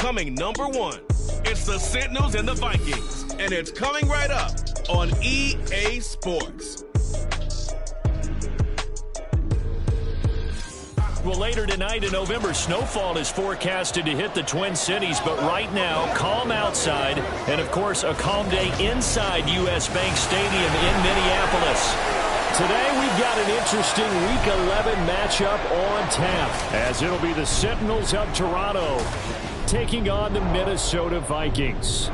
coming #1. It's the Sentinels and the Vikings, and it's coming right up on EA Sports. Well, later tonight in November, snowfall is forecasted to hit the Twin Cities, but right now, calm outside, and of course, a calm day inside U.S. Bank Stadium in Minneapolis. Today, we've got an interesting Week 11 matchup on tap, as it'll be the Sentinels of Toronto taking on the Minnesota Vikings.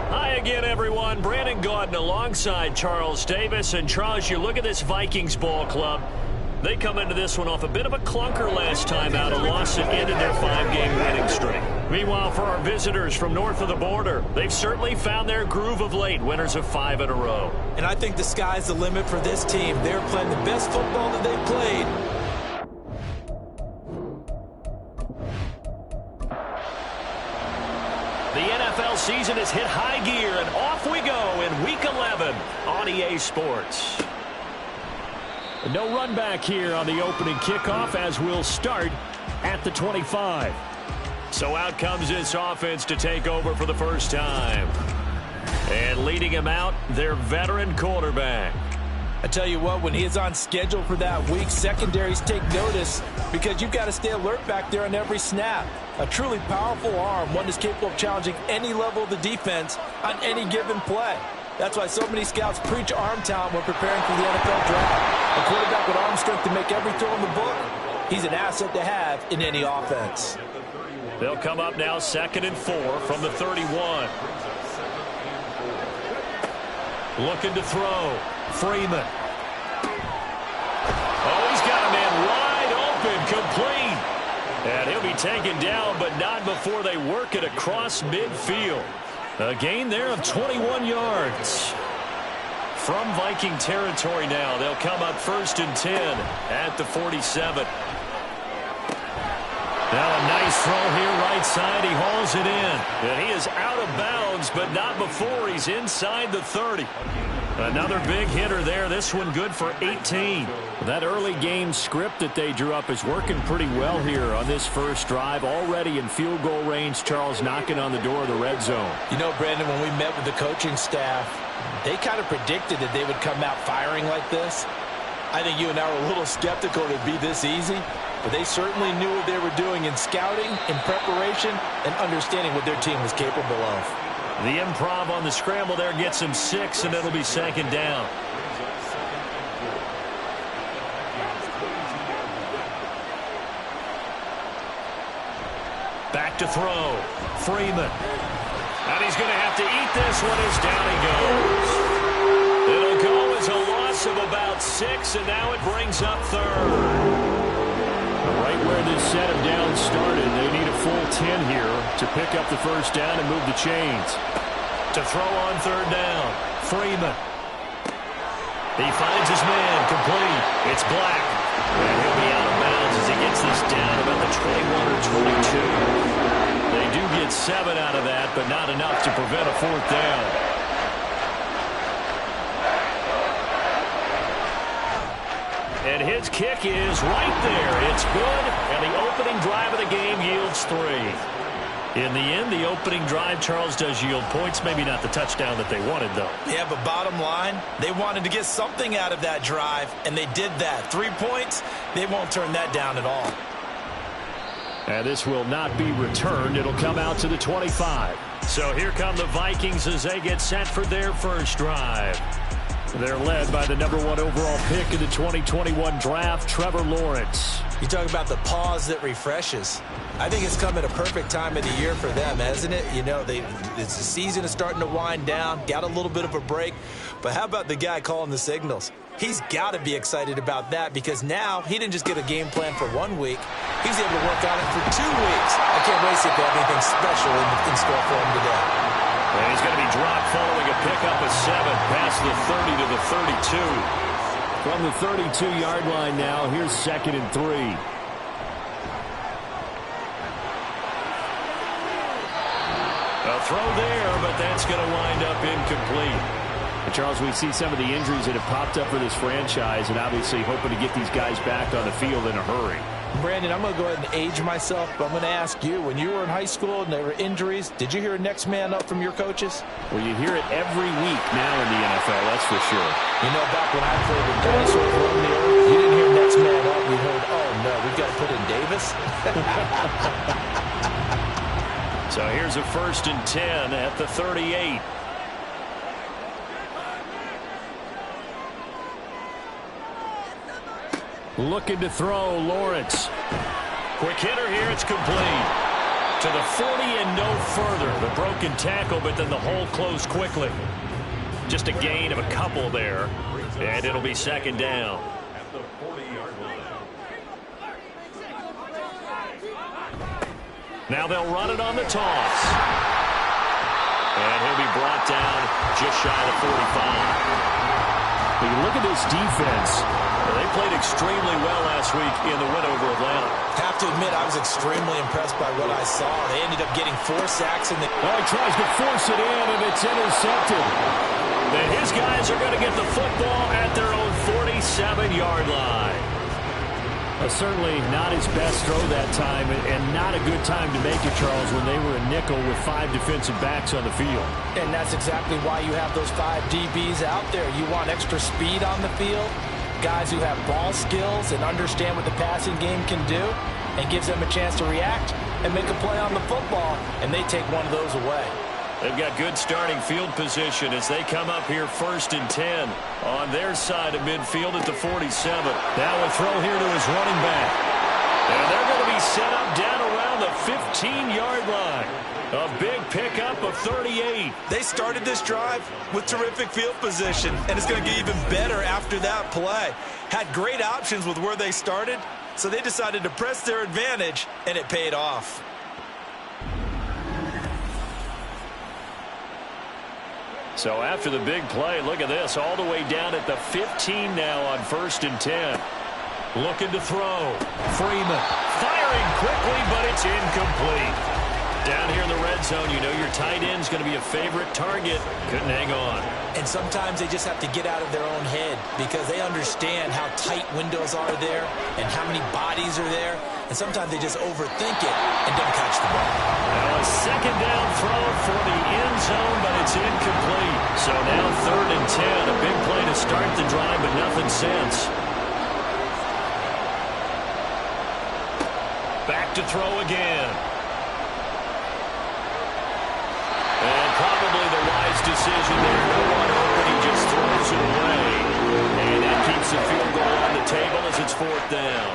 Hi again, everyone. Brandon Gaudin alongside Charles Davis. And Charles, you look at this Vikings ball club. They come into this one off a bit of a clunker last time out, a loss that ended their 5-game winning streak. Meanwhile, for our visitors from north of the border, they've certainly found their groove of late, winners of 5 in a row. And I think the sky's the limit for this team. They're playing the best football that they've played. The NFL season has hit high gear, and off we go in Week 11 on EA Sports. No run back here on the opening kickoff, as we'll start at the 25. So out comes this offense to take over for the first time. And leading him out, their veteran quarterback. I tell you what, when he is on schedule for that week, secondaries take notice because you've got to stay alert back there on every snap. A truly powerful arm, one that's capable of challenging any level of the defense on any given play. That's why so many scouts preach arm talent when preparing for the NFL draft. A quarterback with arm strength to make every throw in the book, he's an asset to have in any offense. They'll come up now 2nd and 4 from the 31. Looking to throw. Freeman. Oh, he's got a man wide open, complete. And he'll be taken down, but not before they work it across midfield. A gain there of 21 yards. From Viking territory now, they'll come up 1st and 10 at the 47. Now a nice throw here right side. He hauls it in. And he is out of bounds, but not before he's inside the 30. Another big hitter there. This one good for 18. That early game script that they drew up is working pretty well here on this first drive. Already in field goal range, Charles knocking on the door of the red zone. You know, Brandon, when we met with the coaching staff, they kind of predicted that they would come out firing like this. I think you and I were a little skeptical it'd be this easy, but they certainly knew what they were doing in scouting, in preparation, and understanding what their team was capable of. The improv on the scramble there gets him 6, and it'll be 2nd down. Back to throw. Freeman. And he's going to have to eat this one as down he goes. It'll go as a loss of about 6, and now it brings up 3rd. Right where this set of downs started, they need a full 10 here to pick up the first down and move the chains. To throw on 3rd down, Freeman. He finds his man, complete. It's Black. And he'll be out of bounds as he gets this down about the 21 or 22. They do get 7 out of that, but not enough to prevent a 4th down. And his kick is right there. It's good, and the opening drive of the game yields 3. In the end, the opening drive, Charles, does yield points. Maybe not the touchdown that they wanted, though. Yeah, but bottom line, they wanted to get something out of that drive, and they did that. 3 points, they won't turn that down at all. And this will not be returned. It'll come out to the 25. So here come the Vikings as they get set for their first drive. They're led by the #1 overall pick in the 2021 draft, Trevor Lawrence. You talk about the pause that refreshes. I think it's come at a perfect time of the year for them, hasn't it? You know, the season is starting to wind down, got a little bit of a break. But how about the guy calling the signals? He's got to be excited about that because now he didn't just get a game plan for 1 week. He's able to work on it for 2 weeks. I can't wait to see if they have anything special in store for him today. And he's going to be dropped following a pickup of 7 past the 30 to the 32. From the 32-yard line now, here's 2nd and 3. A throw there, but that's going to wind up incomplete. And Charles, we see some of the injuries that have popped up for this franchise, and obviously hoping to get these guys back on the field in a hurry. Brandon, I'm going to go ahead and age myself, but I'm going to ask you, when you were in high school and there were injuries, did you hear next man up from your coaches? Well, you hear it every week now in the NFL, that's for sure. You know, back when I played in dinosaurs roamed the earth, you didn't hear next man up. You heard, oh, no, we've got to put in Davis. So here's a 1st and 10 at the 38. Looking to throw, Lawrence. Quick hitter here, it's complete. To the 40 and no further. The broken tackle, but then the hole closed quickly. Just a gain of a couple there. And it'll be 2nd down. Now they'll run it on the toss. And he'll be brought down just shy of 45. When you look at this defense, they played extremely well last week in the win over Atlanta. Have to admit, I was extremely impressed by what I saw. They ended up getting 4 sacks in the... Well, he tries to force it in, and it's intercepted. And his guys are going to get the football at their own 47-yard line. Certainly not his best throw that time, and not a good time to make it, Charles, when they were a nickel with 5 defensive backs on the field. And that's exactly why you have those 5 DBs out there. You want extra speed on the field, guys who have ball skills and understand what the passing game can do, and gives them a chance to react and make a play on the football, and they take one of those away. They've got good starting field position as they come up here 1st and 10 on their side of midfield at the 47. Now a throw here to his running back. And they're going to be set up down around the 15-yard line. A big pickup of 38. They started this drive with terrific field position, and it's going to get even better after that play. Had great options with where they started, so they decided to press their advantage, and it paid off. So after the big play, look at this, all the way down at the 15 now on 1st and 10. Looking to throw. Freeman firing quickly, but it's incomplete. Down here in the red zone, you know your tight end's going to be a favorite target. Couldn't hang on. And sometimes they just have to get out of their own head because they understand how tight windows are there and how many bodies are there. And sometimes they just overthink it and don't catch the ball. Now a 2nd down throw for the end zone, but it's incomplete. So now 3rd and 10. A big play to start the drive, but nothing since. Back to throw again. And probably the wise decision there. No one open. He just throws it away. And that keeps the field goal on the table as it's 4th down.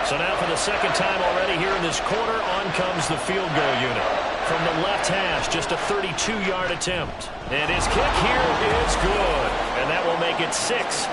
So now for the 2nd time already here in this quarter, on comes the field goal unit. From the left hash, just a 32-yard attempt. And his kick here is good. And that will make it 6-0.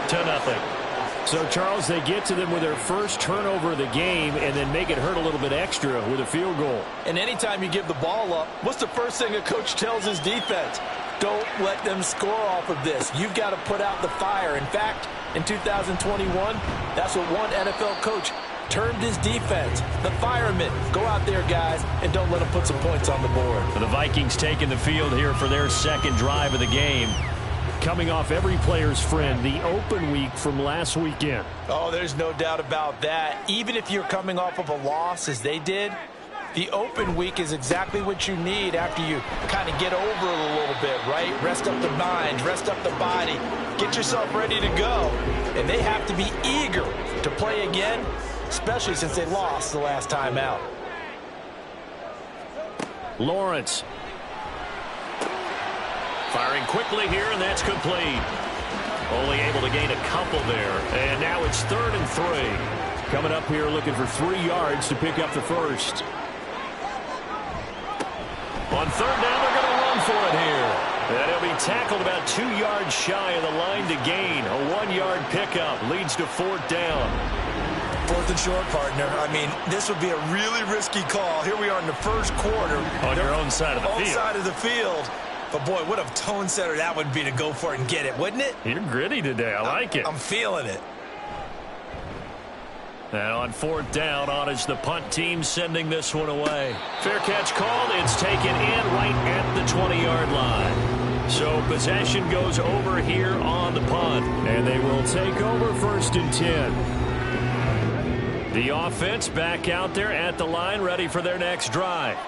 So, Charles, they get to them with their first turnover of the game and then make it hurt a little bit extra with a field goal. And anytime you give the ball up, what's the first thing a coach tells his defense? Don't let them score off of this. You've got to put out the fire. In fact, in 2021, that's what one NFL coach termed his defense, the firemen. Go out there, guys, and don't let them put some points on the board. The Vikings taking the field here for their 2nd drive of the game. Coming off every player's friend, the open week from last weekend. Oh, there's no doubt about that. Even if you're coming off of a loss, as they did, the open week is exactly what you need after you kind of get over it a little bit, right? Rest up the mind, rest up the body, get yourself ready to go. And they have to be eager to play again, especially since they lost the last time out. Lawrence. Firing quickly here, and that's complete. Only able to gain a couple there. And now it's 3rd and 3. Coming up here looking for 3 yards to pick up the first. On 3rd down, they're going to run for it here. And he'll be tackled about 2 yards shy of the line to gain. A 1-yard pickup leads to 4th down. 4th and short, partner. I mean, this would be a really risky call. Here we are in the first quarter. On your own side of the field. Own side of the field. But, boy, what a tone setter that would be to go for it and get it, wouldn't it? You're gritty today. I like it. I'm feeling it. And on 4th down, on is the punt team sending this one away. Fair catch called. It's taken in right at the 20-yard line. So possession goes over here on the punt. And they will take over 1st and 10. The offense back out there at the line, ready for their next drive.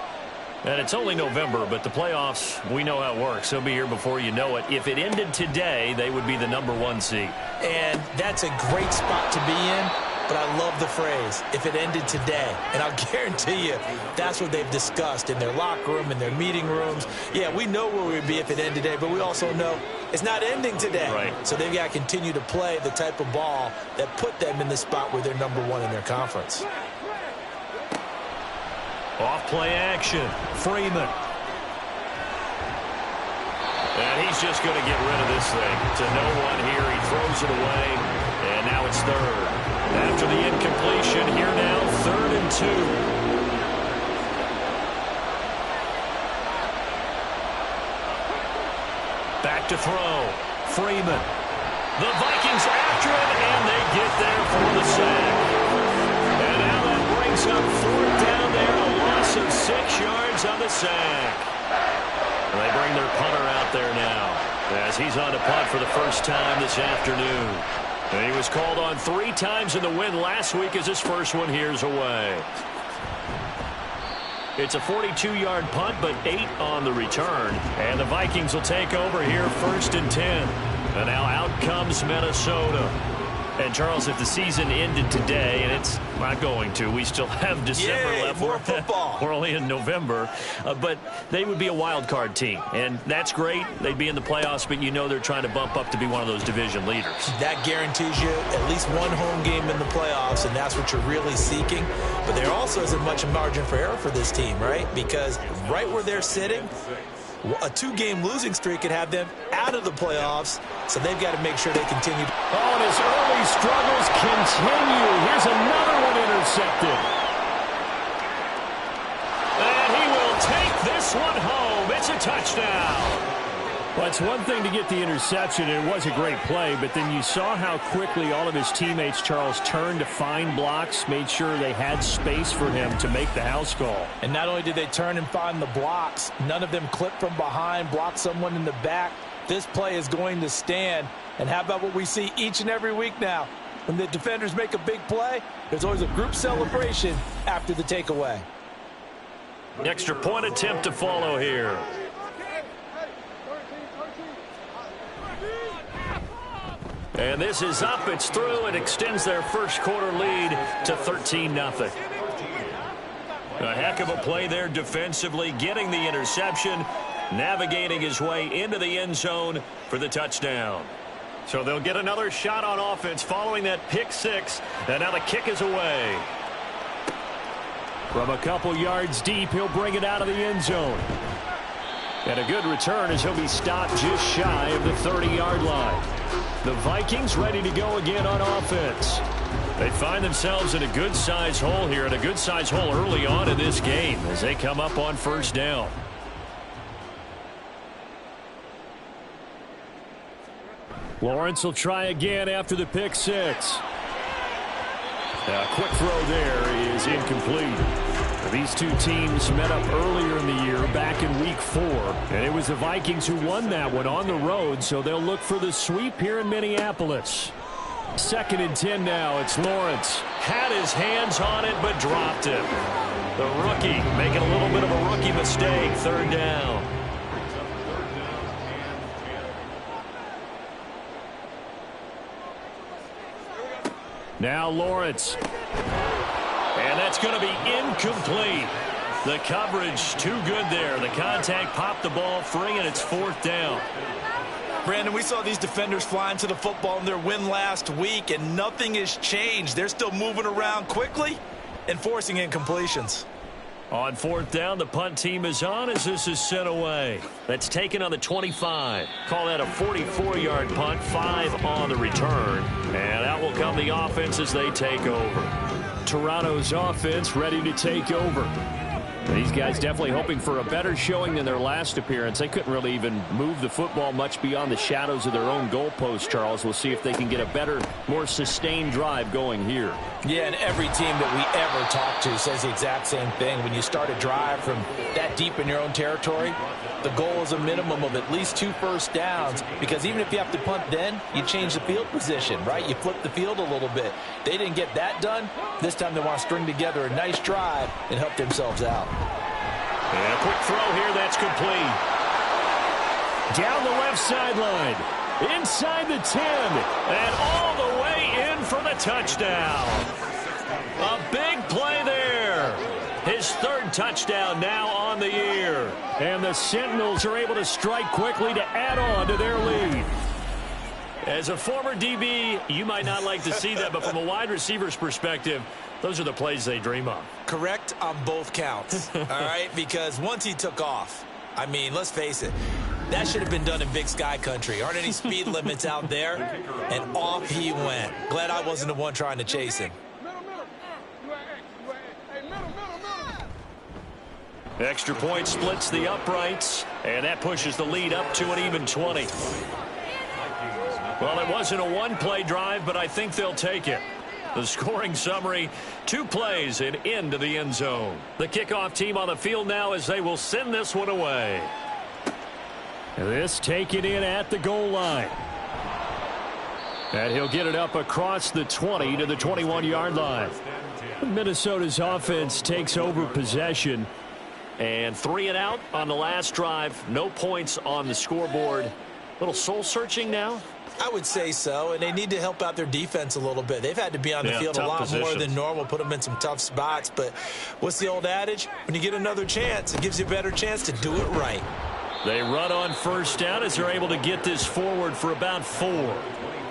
And it's only November, but the playoffs, we know how it works. They'll be here before you know it. If it ended today, they would be the #1 seed. And that's a great spot to be in, but I love the phrase, if it ended today. And I'll guarantee you, that's what they've discussed in their locker room, in their meeting rooms. Yeah, we know where we'd be if it ended today, but we also know it's not ending today. Right. So they've got to continue to play the type of ball that put them in the spot where they're #1 in their conference. Off-play action. Freeman. And he's just going to get rid of this thing. To no one here. He throws it away. And now it's third. After the incompletion, here now, 3rd and 2. Back to throw. Freeman. The Vikings after him, and they get there for the sack. And now that brings up 4th down there. A loss of 6 yards on the sack. And they bring their punter out there now as he's on to punt for the first time this afternoon. And he was called on 3 times in the win last week as his first one here's away. It's a 42-yard punt, but 8 on the return. And the Vikings will take over here 1st and 10. And now out comes Minnesota. And, Charles, if the season ended today, and it's not going to, we still have December left. More football. We're only in November. But they would be a wild card team. And that's great. They'd be in the playoffs, but you know they're trying to bump up to be one of those division leaders. That guarantees you at least one home game in the playoffs, and that's what you're really seeking. But there also isn't much margin for error for this team, right? Because right where they're sitting, a 2-game losing streak could have them out of the playoffs, so they've got to make sure they continue. Oh, and his early struggles continue. Here's another one intercepted. And he will take this one home. It's a touchdown. Well, it's one thing to get the interception, and it was a great play, but then you saw how quickly all of his teammates, Charles, turned to find blocks, made sure they had space for him to make the house call. And not only did they turn and find the blocks, none of them clipped from behind, blocked someone in the back. This play is going to stand. And how about what we see each and every week now? When the defenders make a big play, there's always a group celebration after the takeaway. Extra point attempt to follow here. And this is up, it's through, it extends their first quarter lead to 13-0. A heck of a play there defensively, getting the interception, navigating his way into the end zone for the touchdown. So they'll get another shot on offense following that pick 6, and now the kick is away. From a couple yards deep, he'll bring it out of the end zone. And a good return as he'll be stopped just shy of the 30-yard line. The Vikings ready to go again on offense. They find themselves in a good-size hole here, and a good-size hole early on in this game as they come up on 1st down. Lawrence will try again after the pick 6. A quick throw there is incomplete. These two teams met up earlier in the year, back in week 4. And it was the Vikings who won that one on the road, so they'll look for the sweep here in Minneapolis. 2nd and 10 now. It's Lawrence. Had his hands on it, but dropped it. The rookie making a little bit of a rookie mistake. 3rd down. Now Lawrence. And that's going to be incomplete. The coverage too good there. The contact popped the ball free, and it's 4th down. Brandon, we saw these defenders flying to the football in their win last week, and nothing has changed. They're still moving around quickly and forcing incompletions. On 4th down, the punt team is on as this is sent away. That's taken on the 25. Call that a 44-yard punt, 5 on the return. And out will come the offense as they take over. Toronto's offense ready to take over. These guys definitely hoping for a better showing than their last appearance. They couldn't really even move the football much beyond the shadows of their own goalpost, Charles. We'll see if they can get a better, more sustained drive going here. Yeah, and every team that we ever talk to says the exact same thing. When you start a drive from that deep in your own territory, the goal is a minimum of at least 2 first downs, because even if you have to punt then, you change the field position, right? You flip the field a little bit. They didn't get that done. This time they want to string together a nice drive and help themselves out. And a quick throw here, that's complete. Down the left sideline, inside the 10, and all the way in for the touchdown. A big play there. His 3rd touchdown now on the year. And the Sentinels are able to strike quickly to add on to their lead. As a former DB, you might not like to see that, but from a wide receiver's perspective, those are the plays they dream of. Correct on both counts, all right? Because once he took off, I mean, let's face it, that should have been done in Big Sky country. Aren't any speed limits out there? And off he went. Glad I wasn't the one trying to chase him. Extra point splits the uprights, and that pushes the lead up to an even 20. Well, it wasn't a one-play drive, but I think they'll take it. The scoring summary, 2 plays and into the end zone. The kickoff team on the field now as they will send this one away. This taken in at the goal line. And he'll get it up across the 20 to the 21-yard line. Minnesota's offense takes over possession. And 3 and out on the last drive. No points on the scoreboard. Little soul-searching now? I would say so, and they need to help out their defense a little bit. They've had to be on the field a lot more than normal, put them in some tough spots. But what's the old adage? When you get another chance, it gives you a better chance to do it right. They run on first down as they're able to get this forward for about 4.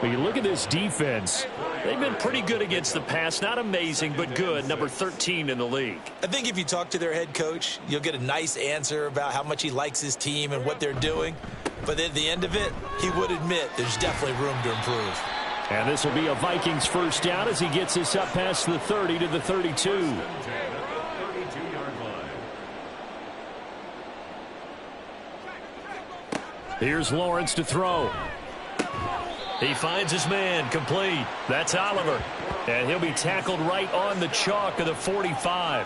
When you look at this defense, they've been pretty good against the pass. Not amazing, but good. Number 13 in the league. I think if you talk to their head coach, you'll get a nice answer about how much he likes his team and what they're doing. But at the end of it, he would admit there's definitely room to improve. And this will be a Vikings first down as he gets this up past the 30 to the 32. Here's Lawrence to throw. He finds his man, complete. That's Oliver. And he'll be tackled right on the chalk of the 45.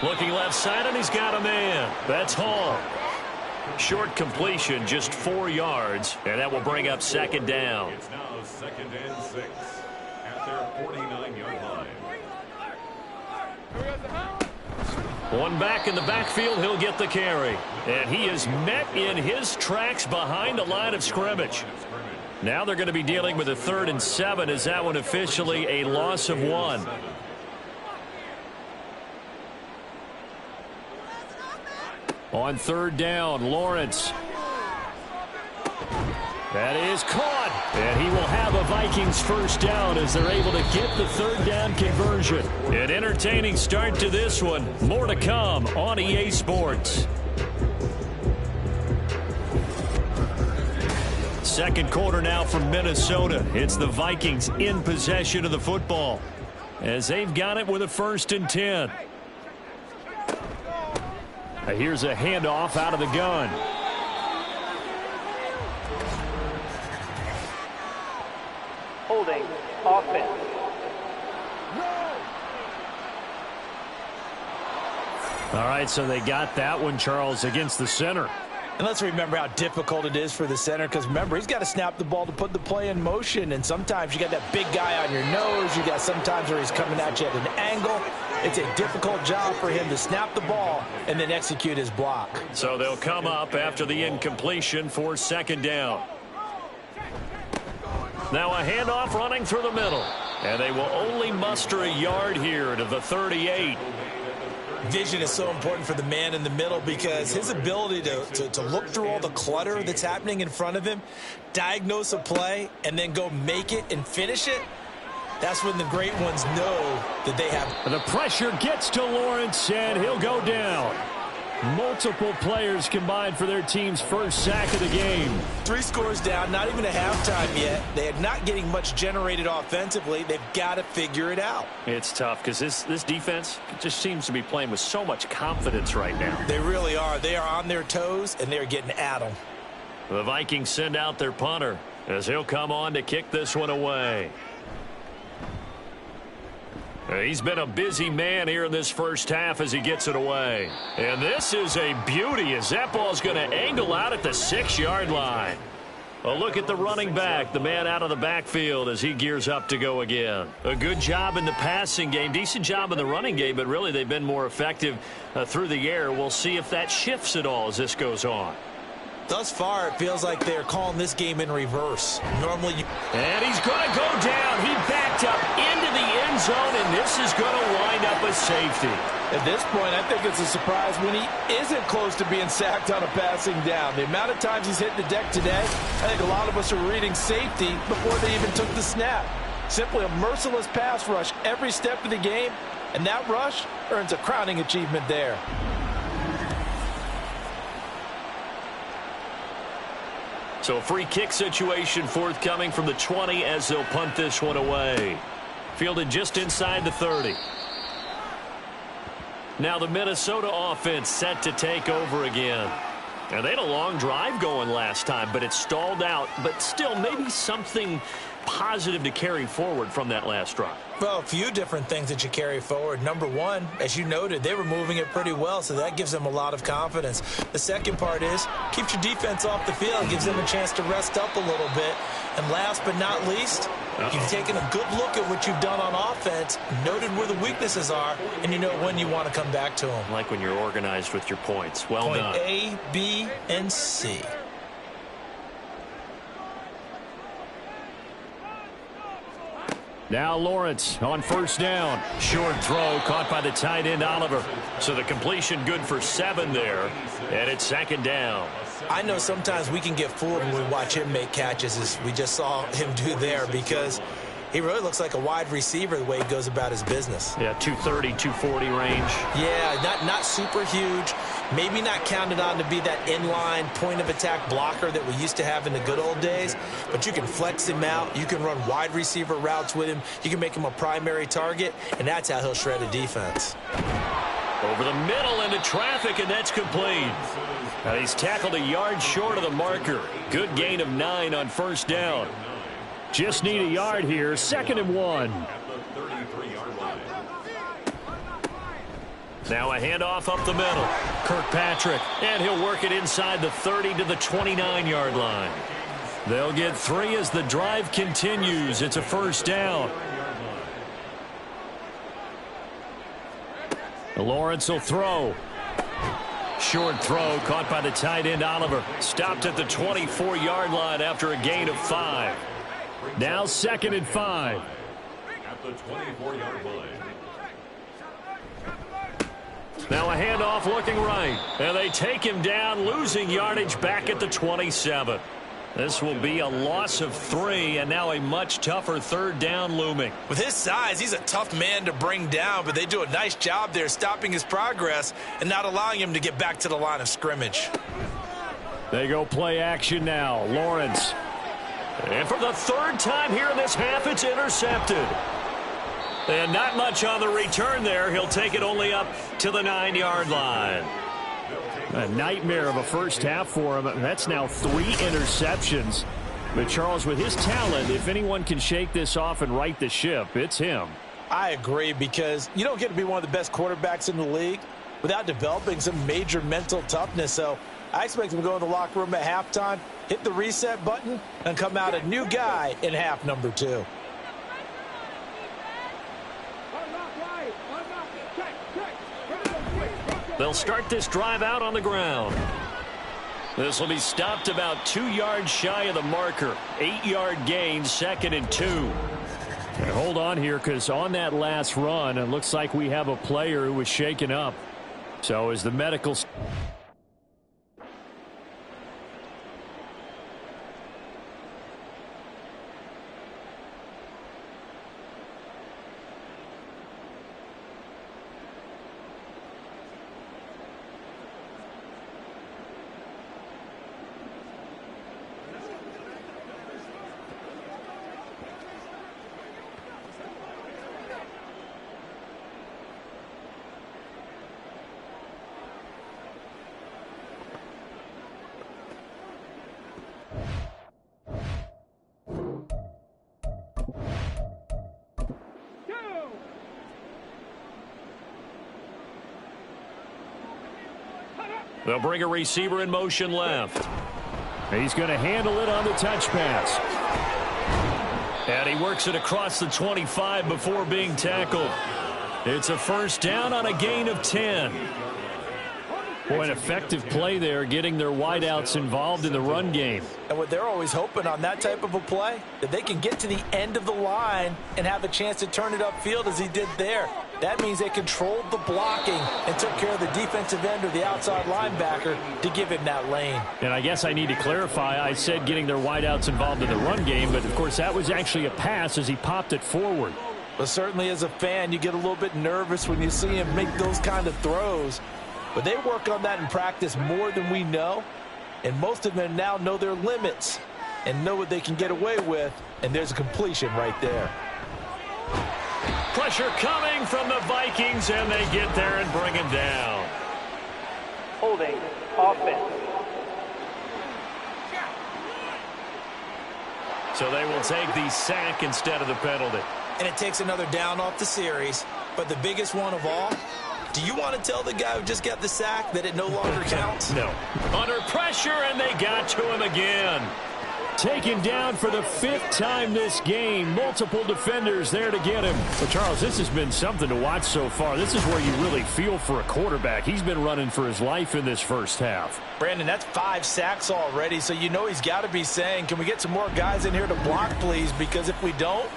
Looking left side, and he's got a man. That's Hall. Short completion, just 4 yards, and that will bring up 2nd down. It's now 2nd and 6 at their 49-yard line. One back in the backfield, he'll get the carry. And he is met in his tracks behind the line of scrimmage. Now they're going to be dealing with a 3rd and 7 as that one officially a loss of 1. On 3rd down, Lawrence. That is caught. And he will have a Vikings first down as they're able to get the 3rd down conversion. An entertaining start to this one. More to come on EA Sports. Second quarter now from Minnesota. It's the Vikings in possession of the football as they've got it with a 1st and 10. Here's a handoff out of the gun. Holding offense. All right, so they got that one, Charles, against the center. And let's remember how difficult it is for the center, because remember, he's got to snap the ball to put the play in motion, and sometimes you got that big guy on your nose. You got sometimes where he's coming at you at an angle. It's a difficult job for him to snap the ball and then execute his block. So they'll come up after the incompletion for 2nd down. Now a handoff running through the middle, and they will only muster a yard here to the 38. Vision is so important for the man in the middle, because his ability to look through all the clutter that's happening in front of him, diagnose a play, and then go make it and finish it, that's when the great ones know that they have. The pressure gets to Lawrence, and he'll go down. Multiple players combined for their team's first sack of the game. 3 scores down, not even a halftime yet. They are not getting much generated offensively. They've got to figure it out. It's tough because this defense just seems to be playing with so much confidence right now. They really are. They are on their toes, and they're getting at them. The Vikings send out their punter as he'll come on to kick this one away. He's been a busy man here in this first half as he gets it away. And this is a beauty as that ball's going to angle out at the 6-yard line. A look at the running back, the man out of the backfield as he gears up to go again. A good job in the passing game, decent job in the running game, but really they've been more effective through the air. We'll see if that shifts at all as this goes on. Thus far, it feels like they're calling this game in reverse. Normally, and he's going to go down. He backed up into the end zone, and this is going to wind up a safety. At this point, I think it's a surprise when he isn't close to being sacked on a passing down. The amount of times he's hit the deck today, I think a lot of us are reading safety before they even took the snap. Simply a merciless pass rush every step of the game, and that rush earns a crowning achievement there. So a free kick situation forthcoming from the 20 as they'll punt this one away. Fielded just inside the 30. Now the Minnesota offense set to take over again. And they had a long drive going last time, but it stalled out. But still, maybe something positive to carry forward from that last drive. Well, a few different things that you carry forward. Number one, as you noted, they were moving it pretty well, so that gives them a lot of confidence. The second part is, keeps your defense off the field, gives them a chance to rest up a little bit. And last but not least, you've taken a good look at what you've done on offense, noted where the weaknesses are, and you know when you want to come back to them. Like when you're organized with your points. Well done. Point A, B, and C. Now Lawrence on first down. Short throw caught by the tight end Oliver. So the completion good for 7 there. And it's second down. I know sometimes we can get fooled when we watch him make catches, as we just saw him do there, because he really looks like a wide receiver the way he goes about his business. Yeah, 230, 240 range. Yeah, not super huge. Maybe not counted on to be that inline point-of-attack blocker that we used to have in the good old days. But you can flex him out. You can run wide receiver routes with him. You can make him a primary target, and that's how he'll shred a defense. Over the middle into traffic, and that's complete. Now he's tackled a yard short of the marker. Good gain of 9 on first down. Just need a yard here. 2nd and 1. Now a handoff up the middle. Kirkpatrick, and he'll work it inside the 30 to the 29-yard line. They'll get 3 as the drive continues. It's a first down. Lawrence will throw. Short throw caught by the tight end Oliver. Stopped at the 24-yard line after a gain of 5. Now 2nd and 5. At the 24-yard line. Now a handoff looking right. And they take him down, losing yardage back at the 27. This will be a loss of 3, and now a much tougher 3rd down looming. With his size, he's a tough man to bring down, but they do a nice job there stopping his progress and not allowing him to get back to the line of scrimmage. They go play action now. Lawrence. And for the 3rd time here in this half, it's intercepted. And not much on the return there. He'll take it only up to the 9-yard line. A nightmare of a first half for him. That's now 3 interceptions. But Charles, with his talent, if anyone can shake this off and right the ship, it's him. I agree, because you don't get to be one of the best quarterbacks in the league without developing some major mental toughness. So I expect him to go in the locker room at halftime, hit the reset button, and come out a new guy in half number 2. They'll start this drive out on the ground. This will be stopped about 2 yards shy of the marker. 8-yard gain, 2nd and 2. And hold on here, because on that last run, it looks like we have a player who was shaken up. So as the medical... They'll bring a receiver in motion left. He's going to handle it on the touch pass. And he works it across the 25 before being tackled. It's a first down on a gain of 10. Boy, an effective play there, getting their wideouts involved in the run game. And what they're always hoping on that type of a play, that they can get to the end of the line and have a chance to turn it upfield as he did there. That means they controlled the blocking and took care of the defensive end or the outside linebacker to give him that lane. And I guess I need to clarify, I said getting their wideouts involved in the run game, but of course that was actually a pass as he popped it forward. Well, certainly as a fan, you get a little bit nervous when you see him make those kind of throws. But they work on that in practice more than we know. And most of them now know their limits and know what they can get away with. And there's a completion right there. Pressure coming from the Vikings, and they get there and bring him down. Holding offense. So they will take the sack instead of the penalty. And it takes another down off the series. But the biggest one of all, do you want to tell the guy who just got the sack that it no longer counts? No. Under pressure, and they got to him again. Taken down for the 5th time this game. Multiple defenders there to get him. Well, Charles, this has been something to watch so far. This is where you really feel for a quarterback. He's been running for his life in this first half. Brandon, that's 5 sacks already, so you know he's got to be saying, can we get some more guys in here to block, please? Because if we don't,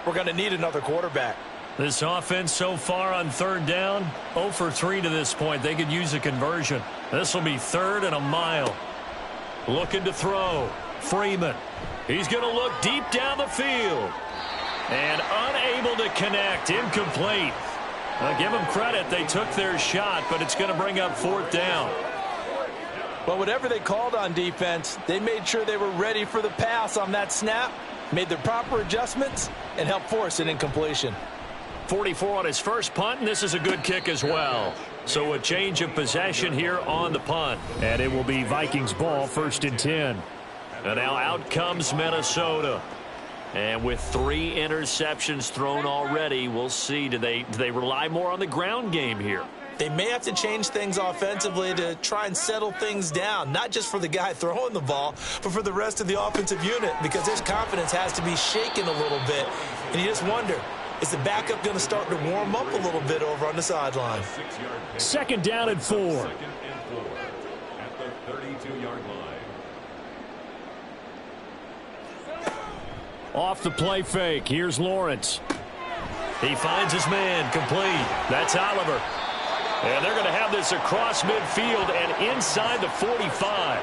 we're going to need another quarterback. This offense so far on 3rd down, 0 for 3 to this point. They could use a conversion. This will be 3rd and a mile. Looking to throw. Freeman. He's going to look deep down the field. And unable to connect. Incomplete. I'll give them credit. They took their shot, but it's going to bring up 4th down. Well, whatever they called on defense, they made sure they were ready for the pass on that snap, made the proper adjustments, and helped force an incompletion. 44 on his first punt, and this is a good kick as well. So a change of possession here on the punt. And it will be Vikings ball, 1st and 10. And now out comes Minnesota. And with 3 interceptions thrown already, we'll see. Do they rely more on the ground game here? They may have to change things offensively to try and settle things down, not just for the guy throwing the ball, but for the rest of the offensive unit, because their confidence has to be shaken a little bit. And you just wonder, is the backup going to start to warm up a little bit over on the sideline? 2nd down and 4. At the 32-yard line. Off the play fake. Here's Lawrence. He finds his man. Complete. That's Oliver. And they're going to have this across midfield and inside the 45.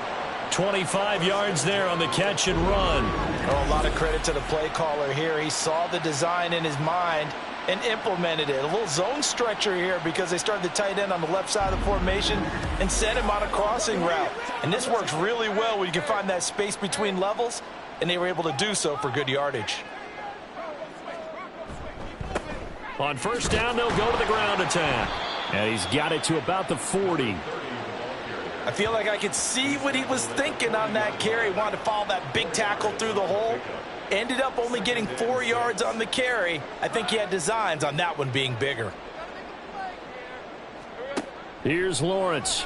25 yards there on the catch and run. Oh, a lot of credit to the play caller here. He saw the design in his mind and implemented it. A little zone stretcher here because they started the tight end on the left side of the formation and sent him on a crossing route. And this works really well when you can find that space between levels, and they were able to do so for good yardage. On 1st down, they'll go to the ground attack. And he's got it to about the 40. I feel like I could see what he was thinking on that carry. He wanted to follow that big tackle through the hole. Ended up only getting 4 yards on the carry. I think he had designs on that one being bigger. Here's Lawrence.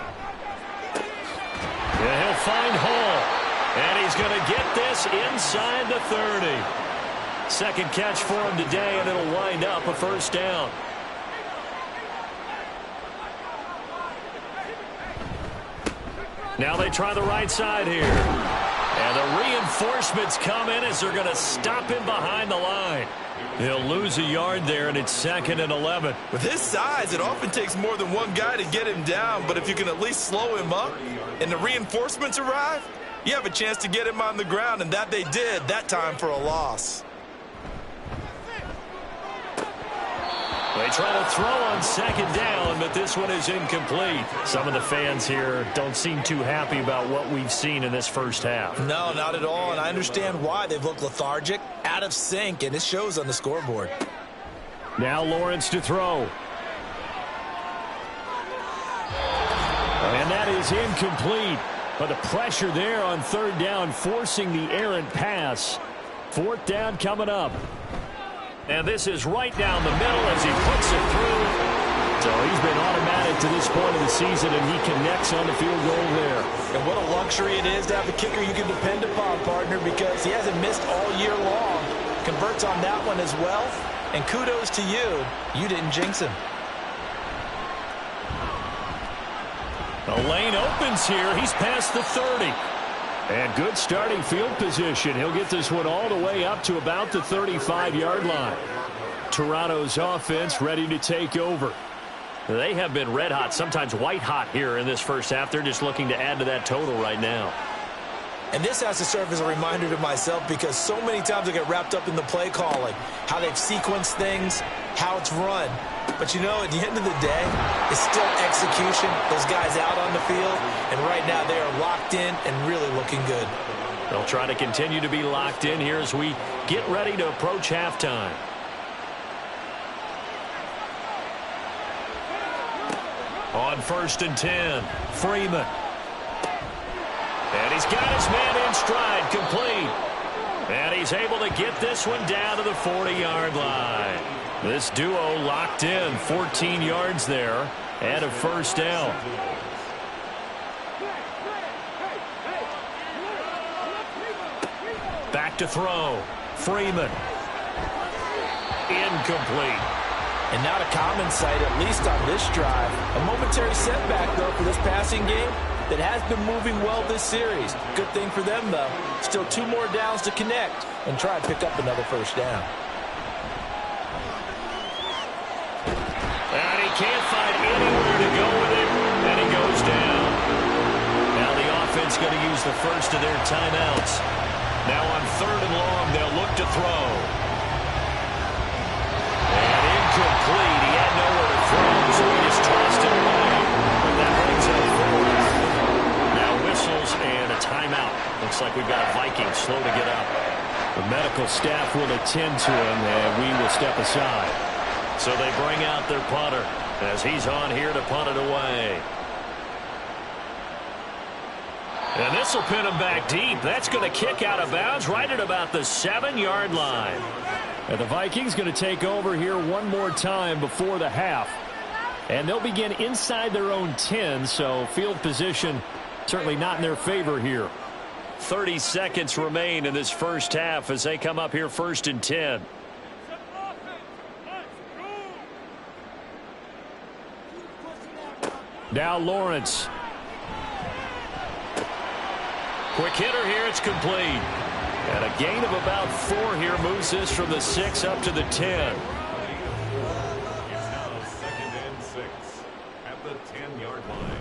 And he'll find Hall. And he's going to get this inside the 30. 2nd catch for him today, and it'll wind up a 1st down. Now they try the right side here. And the reinforcements come in as they're going to stop him behind the line. He'll lose a yard there, and it's 2nd and 11. With his size, it often takes more than one guy to get him down, but if you can at least slow him up and the reinforcements arrive, you have a chance to get him on the ground, and that they did, that time for a loss. They try to throw on 2nd down, but this one is incomplete. Some of the fans here don't seem too happy about what we've seen in this first half. No, not at all, and I understand why. They've looked lethargic, out of sync, and it shows on the scoreboard. Now Lawrence to throw. And that is incomplete. But the pressure there on 3rd down, forcing the errant pass. 4th down coming up. And this is right down the middle as he puts it through. So he's been automatic to this point of the season, and he connects on the field goal there. And what a luxury it is to have a kicker you can depend upon, partner, because he hasn't missed all year long. Converts on that one as well, and kudos to you. You didn't jinx him. The lane opens here. He's past the 30. And good starting field position. He'll get this one all the way up to about the 35-yard line. Toronto's offense ready to take over. They have been red hot, sometimes white hot here in this first half. They're just looking to add to that total right now. And this has to serve as a reminder to myself because so many times I get wrapped up in the play calling, how they've sequenced things, how it's run. But, you know, at the end of the day, it's still execution. Those guys out on the field, and right now they are locked in and really looking good. They'll try to continue to be locked in here as we get ready to approach halftime. On 1st and 10, Freeman. And he's got his man in stride, complete. And he's able to get this one down to the 40-yard line. This duo locked in, 14 yards there, and a first down. Back to throw, Freeman. Incomplete. And not a common sight, at least on this drive. A momentary setback, though, for this passing game that has been moving well this series. Good thing for them, though. Still 2 more downs to connect and try and pick up another first down. And he can't find anywhere to go with it, and he goes down. Now the offense going to use the first of their timeouts. Now on 3rd and long, they'll look to throw. Complete. He had nowhere to throw, so he just tossed it away. But that brings up 4th. Now whistles and a timeout. Looks like we've got Vikings slow to get up. The medical staff will attend to him, and we will step aside. So they bring out their punter as he's on here to punt it away. And this will pin him back deep. That's going to kick out of bounds right at about the 7-yard line. And the Vikings going to take over here one more time before the half. And they'll begin inside their own 10, so field position certainly not in their favor here. 30 seconds remain in this first half as they come up here 1st and 10. Now Lawrence. Quick hitter here, it's complete. And a gain of about 4 here moves this from the 6 up to the 10. It's now 2nd and 6 at the 10-yard line.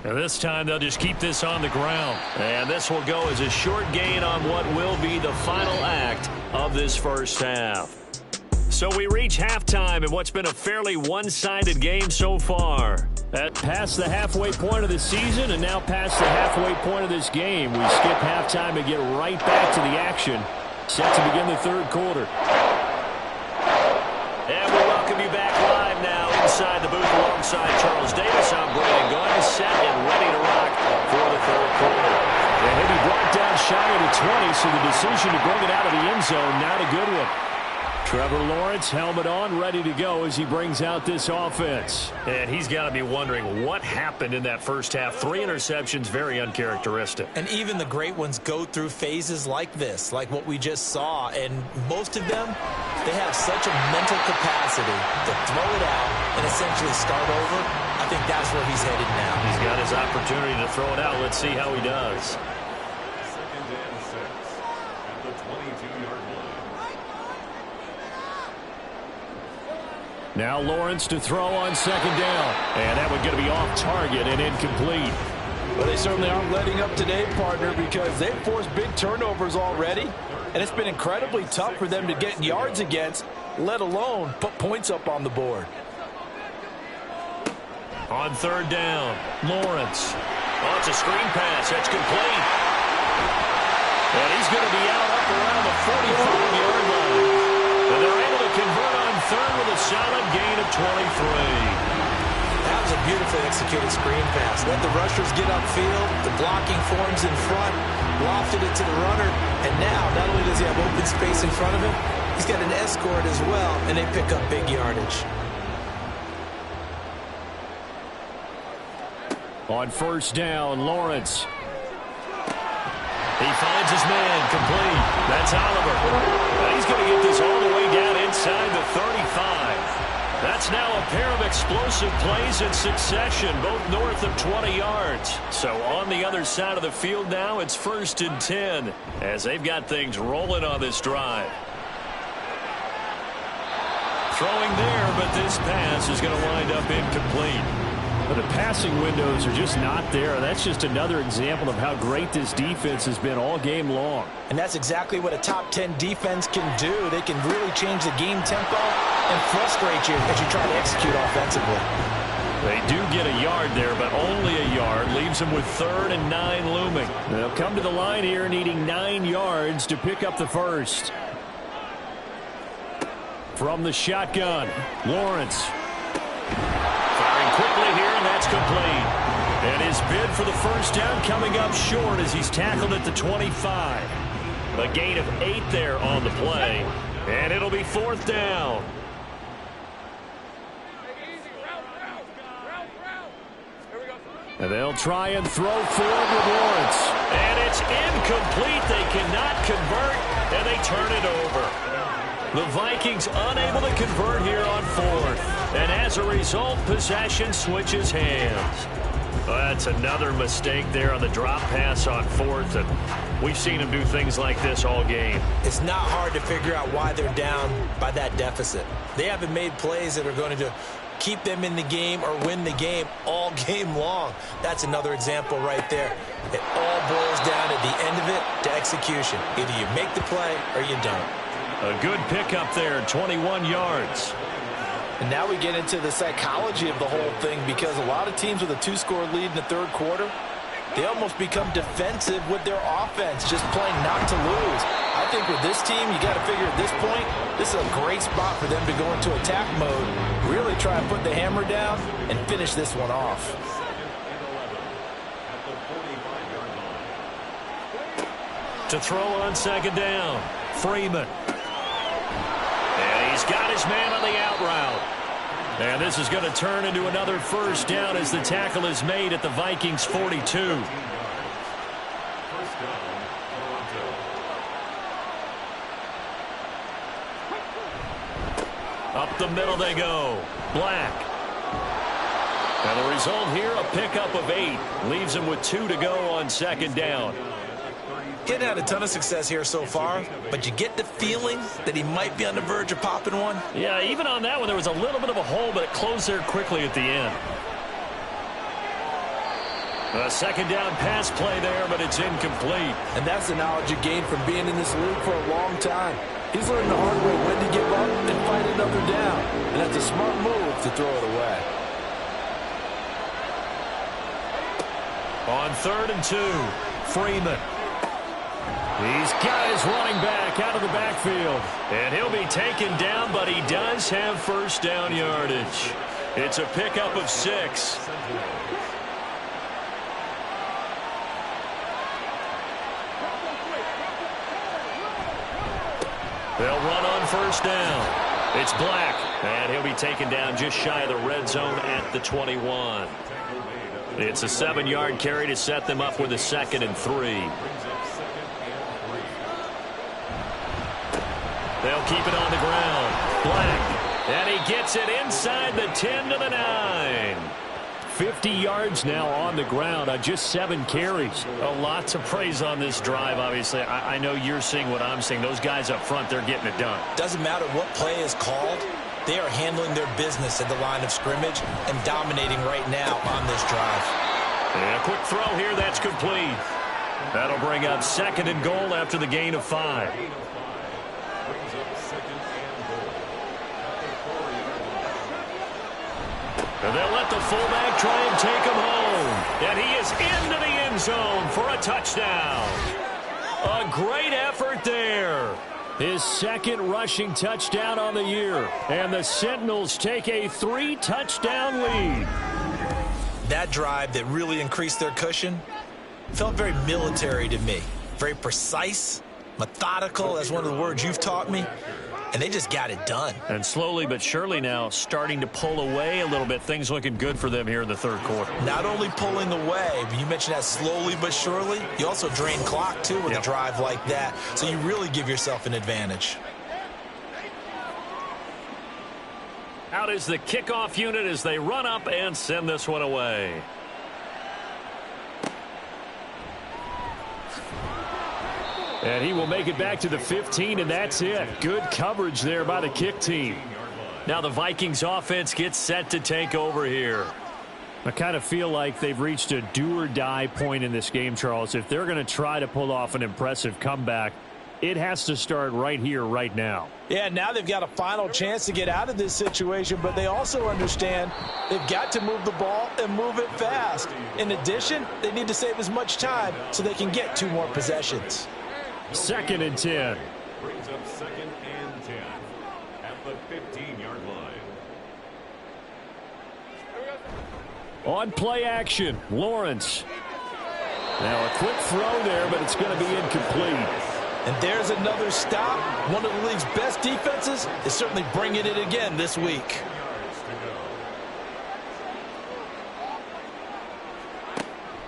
And this time they'll just keep this on the ground. And this will go as a short gain on what will be the final act of this first half. So we reach halftime in what's been a fairly one-sided game so far. Past the halfway point of the season and now past the halfway point of this game. We skip halftime and get right back to the action. Set to begin the 3rd quarter. And we welcome you back live now inside the booth alongside Charles Davis. I'm Brandon Glenn, set and ready to rock for the 3rd quarter. And he'll be brought down shy of the 20, so the decision to bring it out of the end zone, not a good one. Trevor Lawrence, helmet on, ready to go as he brings out this offense. And he's got to be wondering what happened in that first half. 3 interceptions, very uncharacteristic. And even the great ones go through phases like this, like what we just saw. And most of them, they have such a mental capacity to throw it out and essentially start over. I think that's where he's headed now. He's got his opportunity to throw it out. Let's see how he does. 2nd and 6 at the 22-yard line. Now Lawrence to throw on 2nd down. And that one going to be off target and incomplete. Well, they certainly aren't letting up today, partner, because they've forced big turnovers already. And it's been incredibly tough for them to get yards against, let alone put points up on the board. On 3rd down, Lawrence. Oh, it's a screen pass. That's complete. And he's going to be out up around the 45-yard line. And they're able to convert on 3rd with a solid gain of 23. That was a beautifully executed screen pass. Let the rushers get upfield. The blocking forms in front. Lofted it to the runner. And now, not only does he have open space in front of him, he's got an escort as well, and they pick up big yardage. On first down, Lawrence. He finds his man, complete. That's Oliver. And he's going to get this all the way down inside the 35. That's now a pair of explosive plays in succession, both north of 20 yards. So on the other side of the field now, it's 1st and 10 as they've got things rolling on this drive. Throwing there, but this pass is going to wind up incomplete. But the passing windows are just not there. That's just another example of how great this defense has been all game long. And that's exactly what a top 10 defense can do. They can really change the game tempo and frustrate you as you try to execute offensively. They do get a yard there, but only a yard. Leaves them with 3rd and 9 looming. They'll come to the line here needing 9 yards to pick up the first. From the shotgun, Lawrence. Firing quickly here, and that's complete. And his bid for the first down coming up short as he's tackled at the 25. A gain of 8 there on the play. And it'll be 4th down. And they'll try and throw forward with Lawrence. And it's incomplete. They cannot convert, and they turn it over. The Vikings unable to convert here on 4th. And as a result, possession switches hands. That's another mistake there on the drop pass on 4th. And we've seen them do things like this all game. It's not hard to figure out why they're down by that deficit. They haven't made plays that are going to keep them in the game or win the game all game long. That's another example right there. It all boils down at the end of it to execution. Either you make the play or you don't. A good pickup there, 21 yards. And now we get into the psychology of the whole thing, because a lot of teams with a 2-score lead in the 3rd quarter, they almost become defensive with their offense, just playing not to lose. I think with this team, you got to figure at this point, this is a great spot for them to go into attack mode, really try and put the hammer down and finish this one off. To throw on 2nd down, Freeman. And he's got his man on the out route. And this is going to turn into another first down as the tackle is made at the Vikings 42. Up the middle they go. Black. And the result here, a pickup of 8. Leaves him with 2 to go on 2nd down. He hadn't had a ton of success here so far, but you get the feeling that he might be on the verge of popping one. Yeah, even on that one, there was a little bit of a hole, but it closed there quickly at the end. A 2nd down pass play there, but it's incomplete. And that's the knowledge you gain from being in this league for a long time. He's learned the hard way when to give up and find another down. And that's a smart move to throw it away. On 3rd and 2, Freeman. He's got his running back out of the backfield. And he'll be taken down, but he does have first down yardage. It's a pickup of 6. They'll run on first down. It's Black, and he'll be taken down just shy of the red zone at the 21. It's a 7-yard carry to set them up with a 2nd and 3. They'll keep it on the ground. Black, and he gets it inside the 10 to the 9. 50 yards now on the ground on just 7 carries. A lot to praise on this drive, obviously. I know you're seeing what I'm seeing. Those guys up front, they're getting it done. Doesn't matter what play is called. They are handling their business at the line of scrimmage and dominating right now on this drive. And a quick throw here, that's complete. That'll bring up 2nd and goal after the gain of 5. And they'll let the fullback try and take him home. And he is into the end zone for a touchdown. A great effort there. His 2nd rushing touchdown on the year. And the Sentinels take a 3-touchdown lead. That drive that really increased their cushion felt very military to me. Very precise, methodical. That's one of the words you've taught me. and they just got it done. And slowly but surely now starting to pull away a little bit. Things looking good for them here in the third quarter. Not only pulling away, but you mentioned that slowly but surely. You also drain clock, too, with a drive like that. So you really give yourself an advantage. Out is the kickoff unit as they run up and send this one away. And he will make it back to the 15, and that's it. Good coverage there by the kick team. Now the Vikings offense gets set to take over here. I kind of feel like they've reached a do-or-die point in this game, Charles. If they're going to try to pull off an impressive comeback, it has to start right here, right now. Yeah, now they've got a final chance to get out of this situation, but they also understand they've got to move the ball and move it fast. In addition, they need to save as much time so they can get 2 more possessions. 2nd and 10. Brings up 2nd and 10 at the 15-yard line. On play action, Lawrence. Now a quick throw there, but it's going to be incomplete. And there's another stop. One of the league's best defenses is certainly bringing it again this week.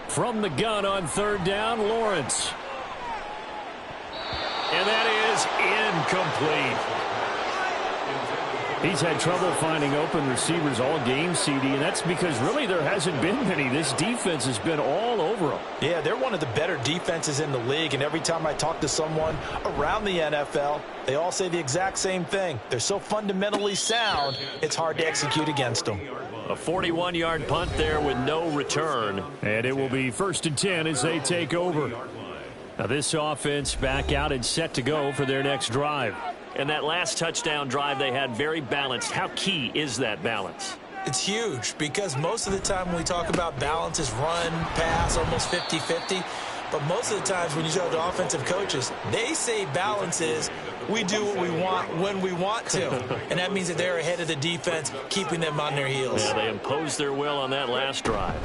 From the gun on 3rd down, Lawrence. And that is incomplete. He's had trouble finding open receivers all game, CD, and that's because really there hasn't been many. This defense has been all over them. Yeah, they're one of the better defenses in the league, and every time I talk to someone around the NFL, they all say the exact same thing. They're so fundamentally sound, it's hard to execute against them. A 41-yard punt there with no return. And it will be 1st and 10 as they take over. Now this offense back out and set to go for their next drive. And that last touchdown drive they had very balanced. How key is that balance? It's huge because most of the time when we talk about balance is run, pass, almost 50-50. But most of the times when you talk to offensive coaches, they say balance is we do what we want when we want to. And that means that they're ahead of the defense, keeping them on their heels. Yeah, they imposed their will on that last drive.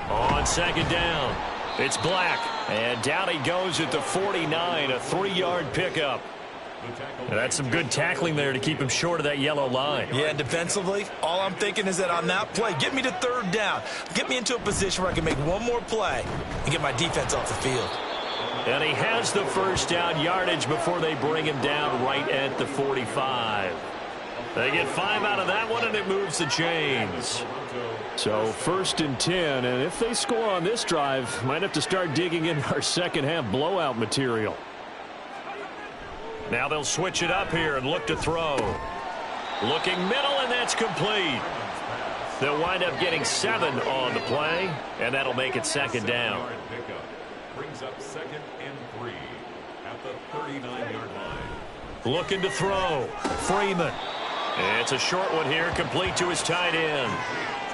On 2nd down, it's Black. And down he goes at the 49, a 3-yard pickup. And that's some good tackling there to keep him short of that yellow line. Yeah, defensively, all I'm thinking is that on that play, get me to 3rd down. Get me into a position where I can make one more play and get my defense off the field. And he has the 1st down yardage before they bring him down right at the 45. They get 5 out of that one, and it moves the chains. So 1st and 10, and if they score on this drive, might have to start digging in our second-half blowout material. Now they'll switch it up here and look to throw. Looking middle, and that's complete. They'll wind up getting 7 on the play, and that'll make it 2nd down. Brings up 2nd and 3 at the 39-yard line. Looking to throw. Freeman. It's a short one here, complete to his tight end.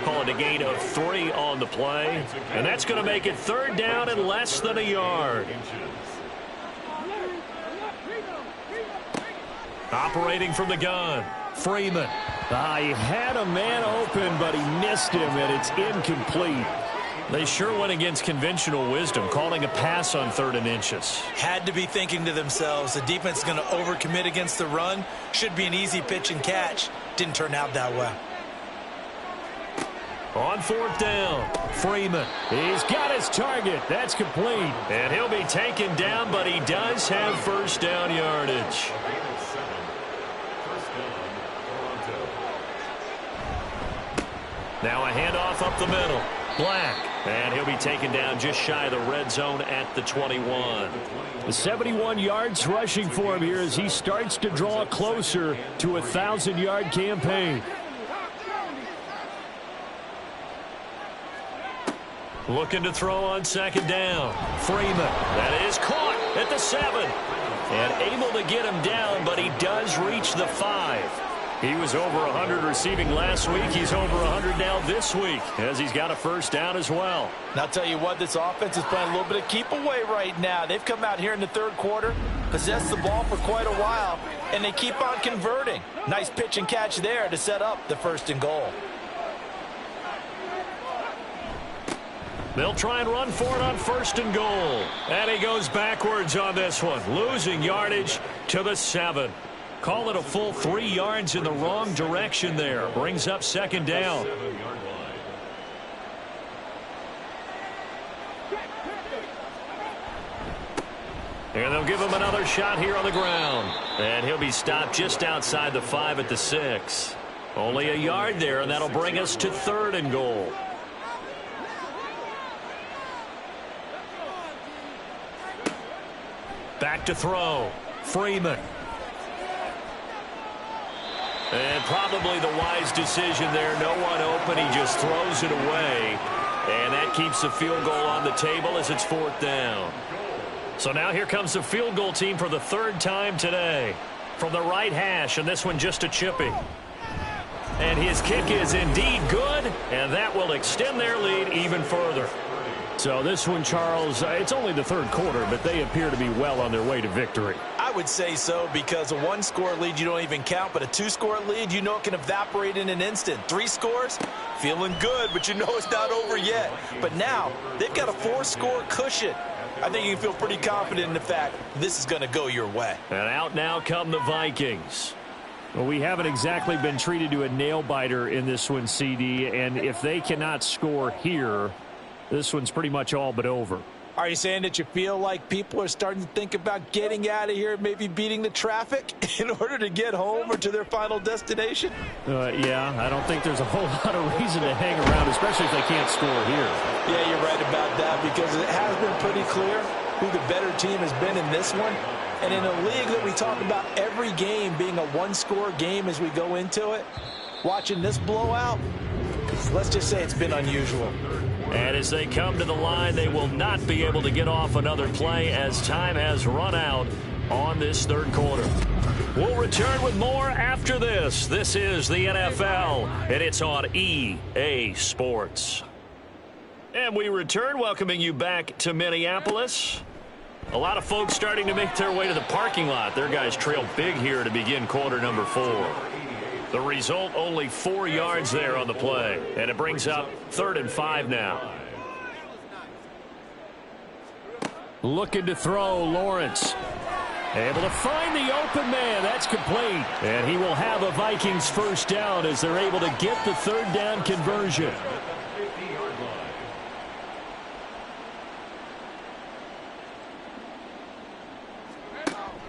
Calling a gain of 3 on the play, and that's going to make it 3rd down and less than a yard. Operating from the gun, Freeman. He had a man open, but he missed him, and it's incomplete. They sure went against conventional wisdom, calling a pass on 3rd and inches. Had to be thinking to themselves, the defense is going to overcommit against the run. Should be an easy pitch and catch. Didn't turn out that way. On 4th down, Freeman. He's got his target. That's complete. And he'll be taken down, but he does have 1st down yardage. Now a handoff up the middle. Black. And he'll be taken down just shy of the red zone at the 21. 71 yards rushing for him here as he starts to draw closer to a 1,000-yard campaign. Looking to throw on 2nd down. Freeman. That is caught at the 7. And able to get him down, but he does reach the 5. He was over 100 receiving last week. He's over 100 now this week as he's got a 1st down as well. And I'll tell you what, this offense is playing a little bit of keep away right now. They've come out here in the 3rd quarter, possessed the ball for quite a while, and they keep on converting. Nice pitch and catch there to set up the 1st and goal. They'll try and run for it on 1st and goal. And he goes backwards on this one, losing yardage to the 7. Call it a full 3 yards in the wrong direction there. Brings up second down. And they'll give him another shot here on the ground. And he'll be stopped just outside the 5 at the 6. Only a yard there, and that'll bring us to 3rd and goal. Back to throw. Freeman. And probably the wise decision there. No one open. He just throws it away. And that keeps the field goal on the table as it's 4th down. So now here comes the field goal team for the 3rd time today. From the right hash, and this one just a chippy. And his kick is indeed good, and that will extend their lead even further. So this one, Charles, it's only the 3rd quarter, but they appear to be well on their way to victory. I would say so, because a 1-score lead you don't even count, but a 2-score lead you know it can evaporate in an instant. 3 scores, feeling good, but you know it's not over yet. But now they've got a 4-score cushion. I think you can feel pretty confident in the fact this is going to go your way. And out now come the Vikings. Well, we haven't exactly been treated to a nail-biter in this one, CD, and if they cannot score here, this one's pretty much all but over. Are you saying that you feel like people are starting to think about getting out of here, maybe beating the traffic in order to get home or to their final destination? Yeah, I don't think there's a whole lot of reason to hang around, especially if they can't score here. Yeah, you're right about that, because it has been pretty clear who the better team has been in this one. And in a league that we talk about every game being a 1-score game as we go into it, watching this blowout, let's just say it's been unusual. And as they come to the line, they will not be able to get off another play as time has run out on this 3rd quarter. We'll return with more after this. This is the NFL, and it's on EA Sports. And we return, welcoming you back to Minneapolis. A lot of folks starting to make their way to the parking lot. Their guys trail big here to begin quarter number 4. The result, only 4 yards there on the play. And it brings up 3rd and 5 now. Looking to throw, Lawrence. Able to find the open man. That's complete. And he will have a Vikings 1st down as they're able to get the 3rd down conversion.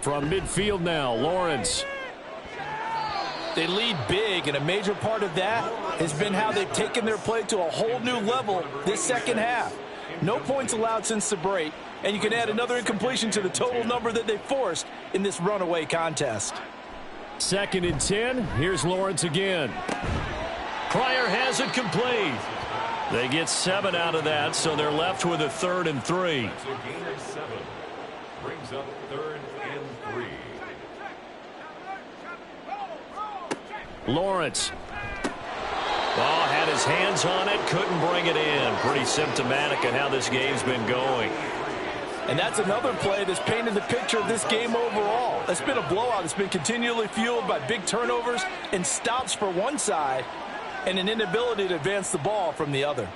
From midfield now, Lawrence. They lead big, and a major part of that has been how they've taken their play to a whole new level this 2nd half. No points allowed since the break, and you can add another incompletion to the total number that they forced in this runaway contest. 2nd and 10. Here's Lawrence again. Pryor has it complete. They get 7 out of that, so they're left with a 3rd and 3. It's a gain of 7. Brings up 3rd and 3. Lawrence. Ball had his hands on it, couldn't bring it in. Pretty symptomatic of how this game's been going. And that's another play that's painted the picture of this game overall. It's been a blowout. It's been continually fueled by big turnovers and stops for one side and an inability to advance the ball from the other.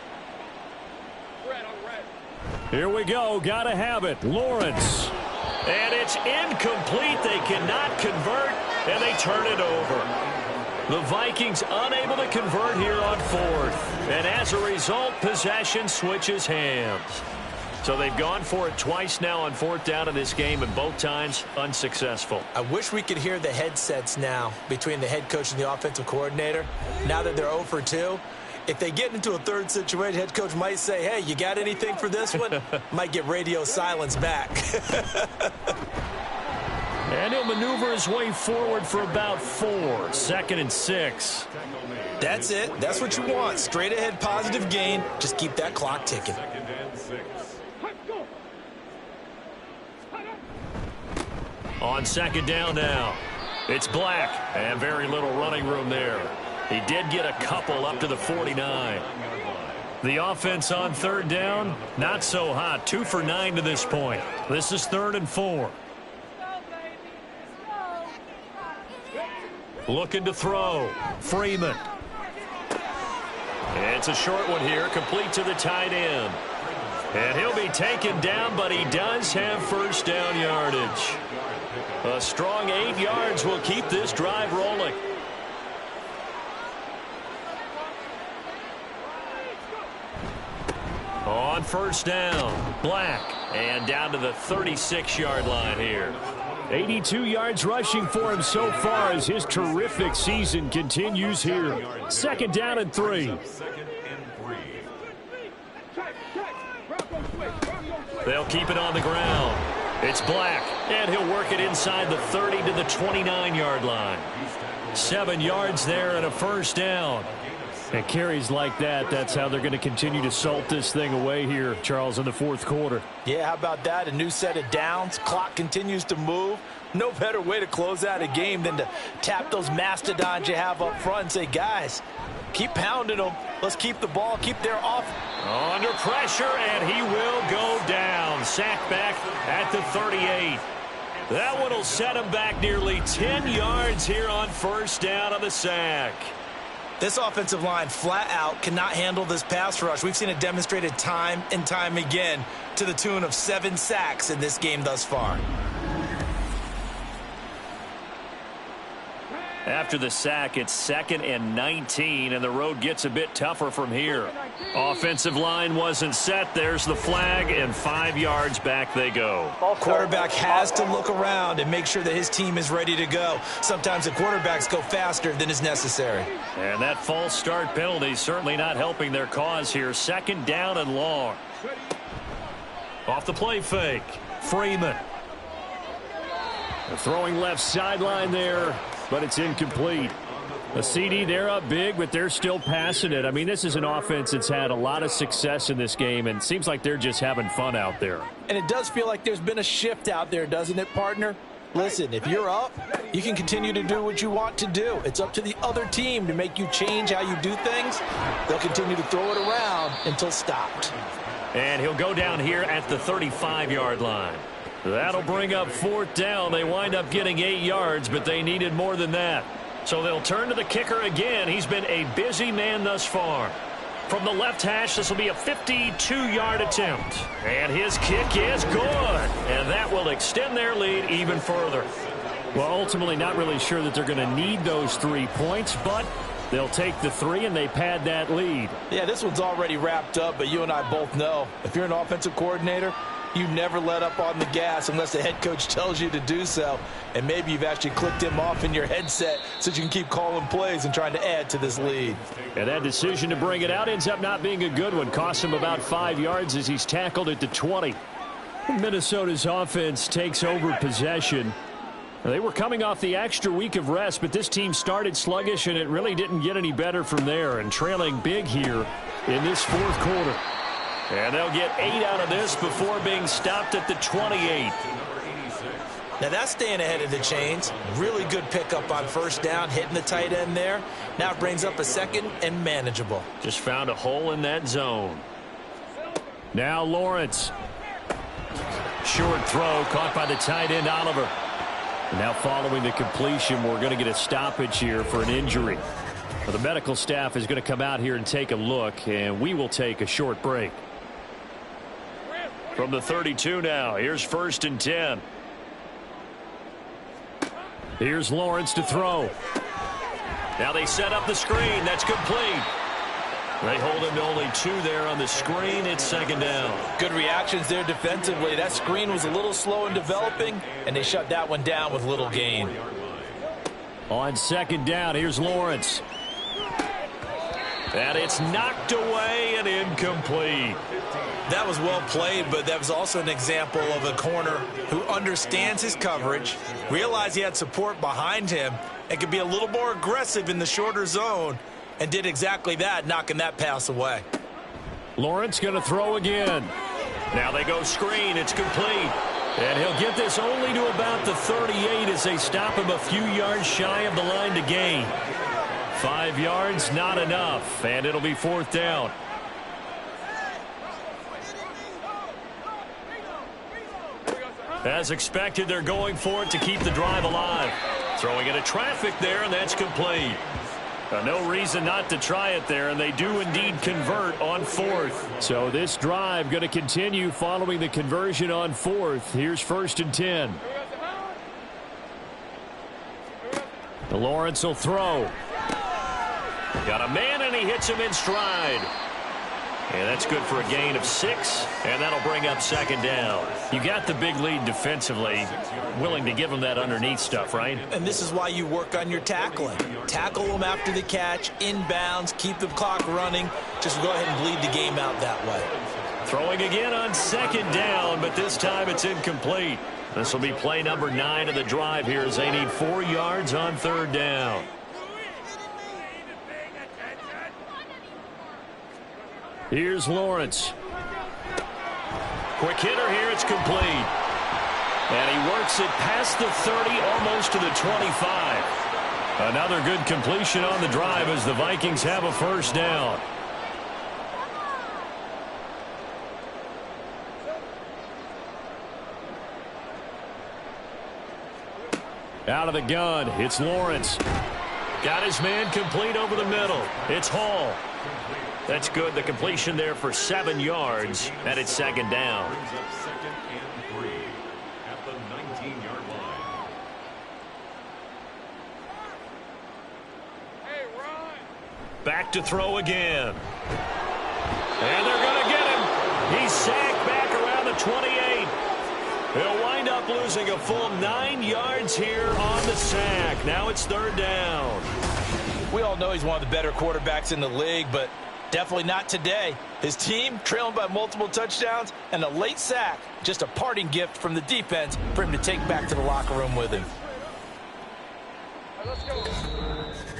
Here we go. Gotta have it. Lawrence. And it's incomplete. They cannot convert, and they turn it over. The Vikings unable to convert here on 4th. And as a result, possession switches hands. So they've gone for it twice now on 4th down in this game, and both times unsuccessful. I wish we could hear the headsets now between the head coach and the offensive coordinator. Now that they're 0 for 2, if they get into a 3rd situation, head coach might say, hey, you got anything for this one? Might get radio silence back. And he'll maneuver his way forward for about 4. 2nd and 6. That's it. That's what you want. Straight ahead positive gain. Just keep that clock ticking. 2nd and 6. On 2nd down now, it's Black, and very little running room there. He did get a couple up to the 49. The offense on 3rd down, not so hot. 2 for 9 to this point. This is 3rd and 4. Looking to throw. Freeman. It's a short one here, complete to the tight end. And he'll be taken down, but he does have 1st down yardage. A strong 8 yards will keep this drive rolling. On first down, Black, and down to the 36-yard line here. 82 yards rushing for him so far as his terrific season continues here. Second down and 3. They'll keep it on the ground. It's Black, and he'll work it inside the 30 to the 29-yard line. 7 yards there and a first down. And carries like that, that's how they're going to continue to salt this thing away here, Charles, in the fourth quarter. Yeah, how about that? A new set of downs. Clock continues to move. No better way to close out a game than to tap those mastodons you have up front and say, guys, keep pounding them. Let's keep the ball, keep their off. Under pressure, and he will go down. Sacked back at the 38. That one will set him back nearly 10 yards here on first down on the sack. This offensive line flat out cannot handle this pass rush. We've seen it demonstrated time and time again to the tune of 7 sacks in this game thus far. After the sack, it's 2nd and 19, and the road gets a bit tougher from here. Offensive line wasn't set. There's the flag, and 5 yards back they go. Quarterback has to look around and make sure that his team is ready to go. Sometimes the quarterbacks go faster than is necessary. And that false start penalty certainly not helping their cause here. 2nd down and long. Off the play fake, Freeman. The throwing left sideline there, but it's incomplete. A CD, they're up big, but they're still passing it. I mean, this is an offense that's had a lot of success in this game, and it seems like they're just having fun out there. And it does feel like there's been a shift out there, doesn't it, partner? Listen, if you're up, you can continue to do what you want to do. It's up to the other team to make you change how you do things. They'll continue to throw it around until stopped. And he'll go down here at the 35-yard line. That'll bring up 4th down. They wind up getting 8 yards, but they needed more than that. So they'll turn to the kicker again. He's been a busy man thus far. From the left hash, this will be a 52-yard attempt. And his kick is good. And that will extend their lead even further. Well, ultimately not really sure that they're going to need those 3 points, but they'll take the 3 and they pad that lead. Yeah, this one's already wrapped up, but you and I both know if you're an offensive coordinator, you never let up on the gas unless the head coach tells you to do so. And maybe you've actually clicked him off in your headset so you can keep calling plays and trying to add to this lead. And that decision to bring it out ends up not being a good one. Costs him about 5 yards as he's tackled at the 20. Minnesota's offense takes over possession. They were coming off the extra week of rest, but this team started sluggish, and it really didn't get any better from there. And trailing big here in this fourth quarter. And they'll get 8 out of this before being stopped at the 28. Now that's staying ahead of the chains. Really good pickup on first down, hitting the tight end there. Now it brings up a 2nd and manageable. Just found a hole in that zone. Now Lawrence. Short throw caught by the tight end Oliver. Now following the completion, we're going to get a stoppage here for an injury. Well, the medical staff is going to come out here and take a look, and we will take a short break. From the 32 now, here's 1st and 10. Here's Lawrence to throw. Now they set up the screen. That's complete. They hold him to only 2 there on the screen. It's 2nd down. Good reactions there defensively. That screen was a little slow in developing, and they shut that one down with little gain. On 2nd down, here's Lawrence. And it's knocked away and incomplete. That was well played, but that was also an example of a corner who understands his coverage, realized he had support behind him, and could be a little more aggressive in the shorter zone, and did exactly that, knocking that pass away. Lawrence going to throw again. Now they go screen. It's complete. And he'll get this only to about the 38 as they stop him a few yards shy of the line to gain. 5 yards, not enough, and it'll be 4th down. As expected, they're going for it to keep the drive alive. Throwing into traffic there, and that's complete. No reason not to try it there, and they do indeed convert on 4th. So this drive going to continue following the conversion on 4th. Here's 1st and 10. Lawrence will throw. Got a man, and he hits him in stride. And that's good for a gain of 6, and that'll bring up second down. You got the big lead defensively, willing to give them that underneath stuff, right? And this is why you work on your tackling. Tackle them after the catch, inbounds, keep the clock running. Just go ahead and bleed the game out that way. Throwing again on second down, but this time it's incomplete. This will be play number 9 of the drive here as they need 4 yards on third down. Here's Lawrence. Quick hitter here. It's complete. And he works it past the 30, almost to the 25. Another good completion on the drive as the Vikings have a first down. Out of the gun, it's Lawrence. Got his man complete over the middle. It's Hall. That's good. The completion there for 7 yards, and it's second down. Brings up second and 3 at the 19-yard line. Back to throw again. And they're going to get him. He's sacked back around the 28. He'll wind up losing a full 9 yards here on the sack. Now it's third down. We all know he's one of the better quarterbacks in the league, but definitely not today. His team trailing by multiple touchdowns and a late sack. Just a parting gift from the defense for him to take back to the locker room with him.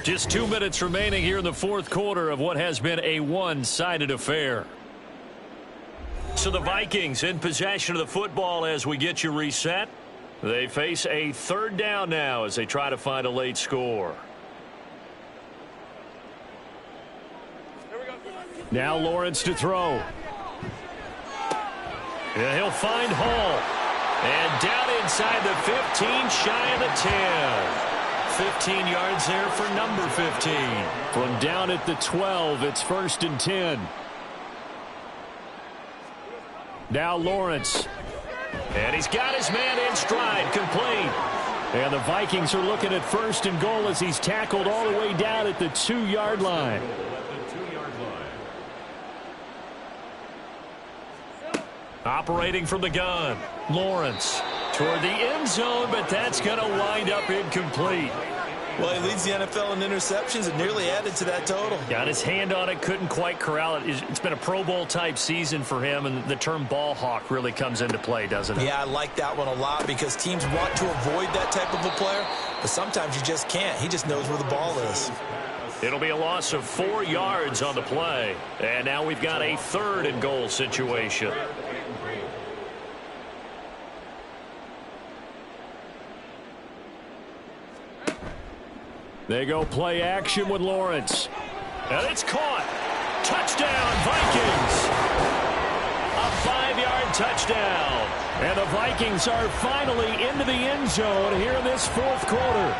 Just 2 minutes remaining here in the fourth quarter of what has been a one-sided affair. So the Vikings in possession of the football as we get you reset. They face a third down now as they try to find a late score. Now Lawrence to throw. And he'll find Hall. And down inside the 15, shy of the 10. 15 yards there for number 15. From down at the 12, it's 1st and 10. Now Lawrence. And he's got his man in stride, complete. And the Vikings are looking at 1st and goal as he's tackled all the way down at the 2-yard line. Operating from the gun, Lawrence toward the end zone, but that's going to wind up incomplete. Well, he leads the NFL in interceptions and nearly added to that total. Got his hand on it, couldn't quite corral it. It's been a Pro Bowl-type season for him, and the term ball hawk really comes into play, doesn't it? Yeah, I like that one a lot because teams want to avoid that type of a player, but sometimes you just can't. He just knows where the ball is. It'll be a loss of 4 yards on the play, and now we've got a 3rd and goal situation. They go play action with Lawrence. And it's caught. Touchdown, Vikings. A 5-yard touchdown. And the Vikings are finally into the end zone here in this fourth quarter.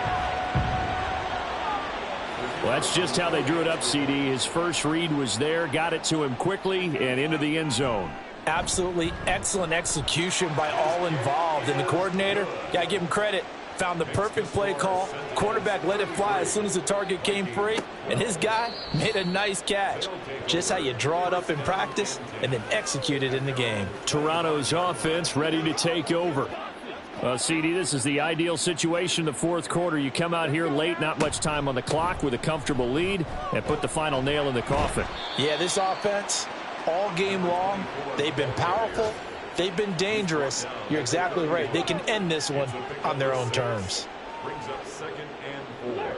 Well, that's just how they drew it up, CD. His first read was there, got it to him quickly, and into the end zone. Absolutely excellent execution by all involved. And the coordinator, got to give him credit. Found the perfect play call. Quarterback let it fly as soon as the target came free. And his guy made a nice catch. Just how you draw it up in practice and then execute it in the game. Toronto's offense ready to take over. CD, this is the ideal situation in the fourth quarter. You come out here late, not much time on the clock with a comfortable lead, and put the final nail in the coffin. Yeah, this offense, all game long, they've been powerful. They've been dangerous. You're exactly right. They can end this one on their own terms. Brings up 2nd and 4.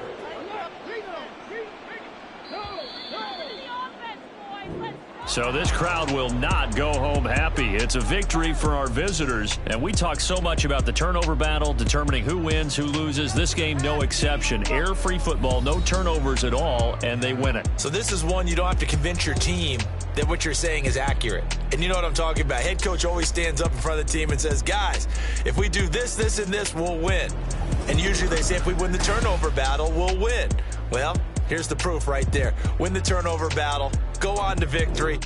So this crowd will not go home happy. It's a victory for our visitors. And we talk so much about the turnover battle, determining who wins, who loses. This game, no exception. Error-free football, no turnovers at all, and they win it. So this is one you don't have to convince your team that what you're saying is accurate. And you know what I'm talking about. Head coach always stands up in front of the team and says, guys, if we do this, this, and this, we'll win. And usually they say if we win the turnover battle, we'll win. Well, here's the proof right there. Win the turnover battle. Go on to victory.